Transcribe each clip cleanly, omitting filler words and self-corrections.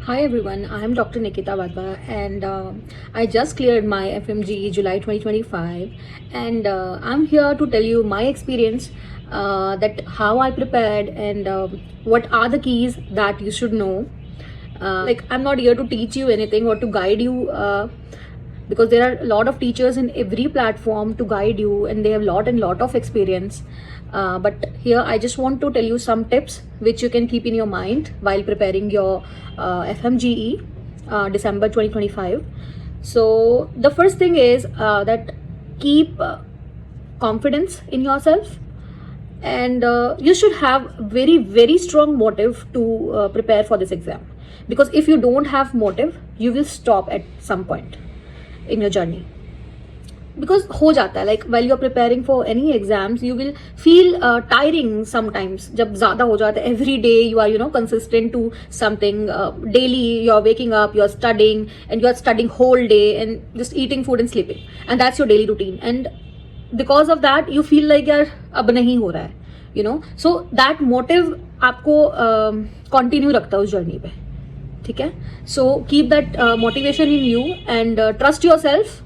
Hi everyone, I am Dr. Nikita Vadva and I just cleared my FMGE July 2025 and I'm here to tell you my experience that how I prepared and what are the keys that you should know. I'm not here to teach you anything or to guide you because there are a lot of teachers in every platform to guide you and they have lot of experience. But here I just want to tell you some tips which you can keep in your mind while preparing your FMGE December 2025. So the first thing is that keep confidence in yourself, and you should have very strong motive to prepare for this exam, because if you don't have motive you will stop at some point in your journey. Because हो जाता है, like while you're preparing for any exams you will feel tiring sometimes. जब ज़्यादा हो जाता है, every day you are consistent to something, daily you're waking up, you're studying and you're studying whole day and just eating food and sleeping, and that's your daily routine, and because of that you feel like यार अब नहीं हो रहा है, so that motive आपको continue रखता है उस जर्नी पे, ठीक है. So keep that motivation in you and trust yourself,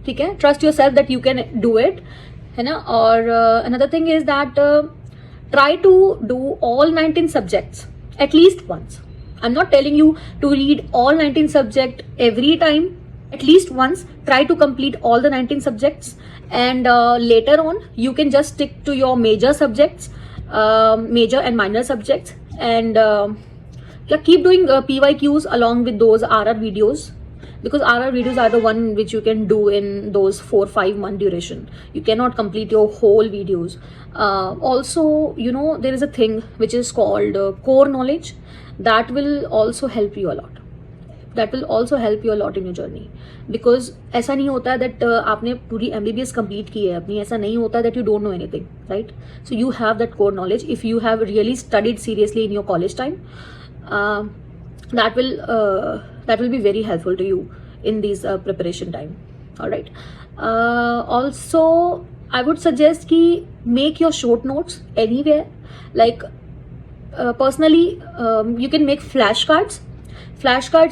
ठीक है. Trust yourself that you can do it, है ना. और another thing is that try to do all 19 subjects at least once. I'm not telling you to read all 19 subjects every time. At least once try to complete all the 19 subjects, and later on you can just stick to your major subjects, major and minor subjects, and keep doing PYQs along with those RR videos, because RR videos are the one which you can do in those 4-5 month duration. You cannot complete your whole videos. Also, there is a thing which is called core knowledge that will also help you a lot. That will also help you a lot in your journey, because ऐसा नहीं होता है that आपने पूरी MBBS complete की है अपनी, ऐसा नहीं होता that you don't know anything, right? So you have that core knowledge if you have really studied seriously in your college time. That will be very helpful to you in this preparation time. All right. Also I would suggest ki make your short notes anywhere, like personally you can make flashcards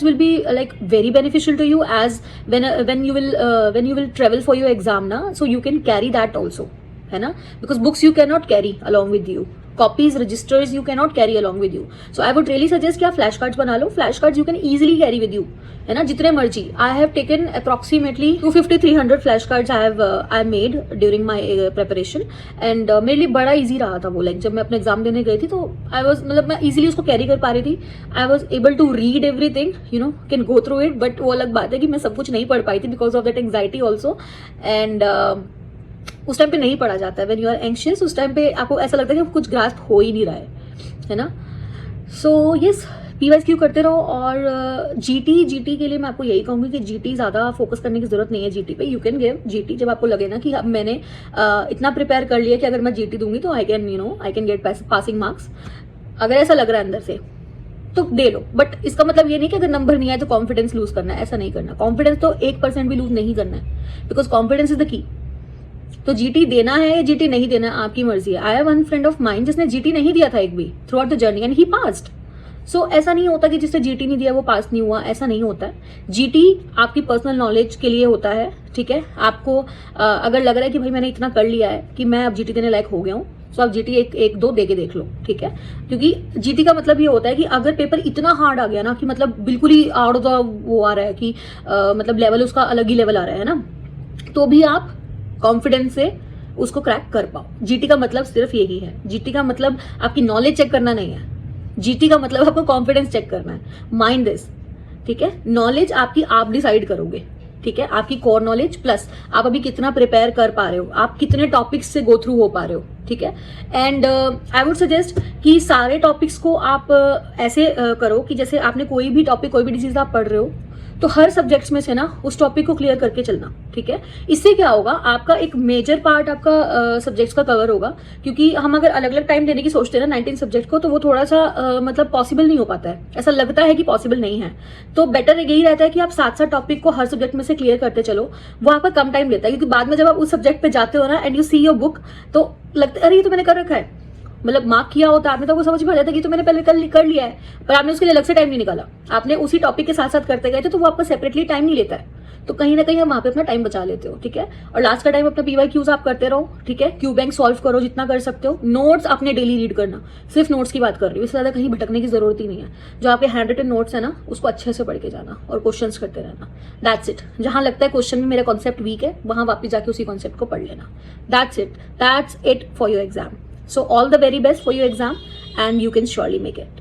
will be like very beneficial to you, as when you will travel for your exam na, so you can carry that also, है ना. Because books you cannot carry along with you, copies, registers you cannot carry along with you. So I would really suggest कि आप flash cards बना लो. Flash cards you can easily carry with you, है ना, जितने मर्जी. I have taken approximately 250-300 flash cards I made during my preparation, and मेरे लिए बड़ा easy रहा था वो. like जब मैं अपने एग्जाम देने गई थी तो मतलब मैं easily उसको कैरी कर पा रही थी. I was able to read everything, can go through it, but वो अलग बात है कि मैं सब कुछ नहीं पढ़ पाई थी because of that anxiety also. And उस टाइम पे नहीं पढ़ा जाता है. व्हेन यू आर एंशियस उस टाइम पे आपको ऐसा लगता है कि कुछ ग्रास्प हो ही नहीं रहा है ना. सो यस, PYQ करते रहो. और GT के लिए मैं आपको यही कहूँगी कि GT ज़्यादा फोकस करने की जरूरत नहीं है. GT पे यू कैन गिव GT जब आपको लगे ना कि अब मैंने इतना प्रिपेयर कर लिया कि अगर मैं GT दूंगी तो I can get passing marks. अगर ऐसा लग रहा है अंदर से तो दे लो. बट इसका मतलब ये नहीं कि अगर नंबर नहीं आए तो कॉन्फिडेंस लूज करना है. ऐसा नहीं करना. कॉन्फिडेंस तो 1% भी लूज नहीं करना है, because confidence is the key. तो GT देना है या GT नहीं देना है आपकी मर्जी है. I have one friend of mind जिसने GT नहीं दिया था एक भी throughout the journey and he passed. So ऐसा नहीं होता कि जिसने GT नहीं दिया वो पास नहीं हुआ, ऐसा नहीं होता है. GT आपकी पर्सनल नॉलेज के लिए होता है, ठीक है. आपको अगर लग रहा है कि भाई मैंने इतना कर लिया है कि मैं अब GT देने लायक हो गया हूँ, तो आप GT एक दो दे के देख लो, ठीक है. क्योंकि GT का मतलब ये होता है कि अगर पेपर इतना हार्ड आ गया ना कि मतलब बिल्कुल ही आउट ऑफ वो आ रहा है कि मतलब लेवल उसका अलग ही लेवल आ रहा है ना, तो भी आप कॉन्फिडेंस से उसको क्रैक कर पाओ. GT का मतलब सिर्फ यही है. GT का मतलब आपकी नॉलेज चेक करना नहीं है. GT का मतलब आपको कॉन्फिडेंस चेक करना है. माइंड दिस, ठीक है. नॉलेज आपकी आप डिसाइड करोगे, ठीक है. आपकी कोर नॉलेज प्लस आप अभी कितना प्रिपेयर कर पा रहे हो, आप कितने टॉपिक्स से गो थ्रू हो पा रहे हो, ठीक है. एंड आई वुड सजेस्ट कि सारे टॉपिक्स को आप ऐसे करो कि जैसे आपने कोई भी टॉपिक, कोई भी डिजीज आप पढ़ रहे हो तो हर सब्जेक्ट्स में से ना उस टॉपिक को क्लियर करके चलना, ठीक है. इससे क्या होगा, आपका एक मेजर पार्ट आपका सब्जेक्ट्स का कवर होगा. क्योंकि हम अगर अलग अलग टाइम देने की सोचते हैं ना 19 सब्जेक्ट को, तो वो थोड़ा सा मतलब पॉसिबल नहीं हो पाता है. ऐसा लगता है कि पॉसिबल नहीं है. तो बेटर यही रहता है कि आप 7 टॉपिक को हर सब्जेक्ट में से क्लियर करते चलो. वो आपका कम टाइम लेता है, क्योंकि बाद में जब आप उस सब्जेक्ट पे जाते हो ना and you see your book, तो लगता है अरे ये तो मैंने कर रखा है. मतलब मार्क किया होता आपने तो आपको समझ में आ जाता कि तो मैंने पहले कर लिया है, पर आपने उसके लिए अलग से टाइम नहीं निकाला, आपने उसी टॉपिक के साथ साथ करते गए थे, तो वो आपका सेपरेटली टाइम नहीं लेता है। तो कहीं ना कहीं आप वहाँ पे अपना टाइम बचा लेते हो, ठीक है। और लास्ट का टाइम अपना PYQs आप करते रहो, ठीक है। क्यू बैंक सॉल्व करो जितना कर सकते हो। नोट्स अपने डेली रीड करना, सिर्फ नोट्स की बात कर रही हूँ, इससे ज़्यादा कहीं भटकने की जरूरत ही नहीं है। जो आपके हैंड रिटन नोट्स है ना, उसको अच्छे से पढ़ के जाना और क्वेश्चंस करते रहना। That's it. जहाँ लगता है क्वेश्चन में मेरा कॉन्सेप्ट वीक है, वहाँ वापस जाके उसी कॉन्सेप्ट को पढ़ लेना। That's it for your exam. So all the very best for your exam and you can surely make it.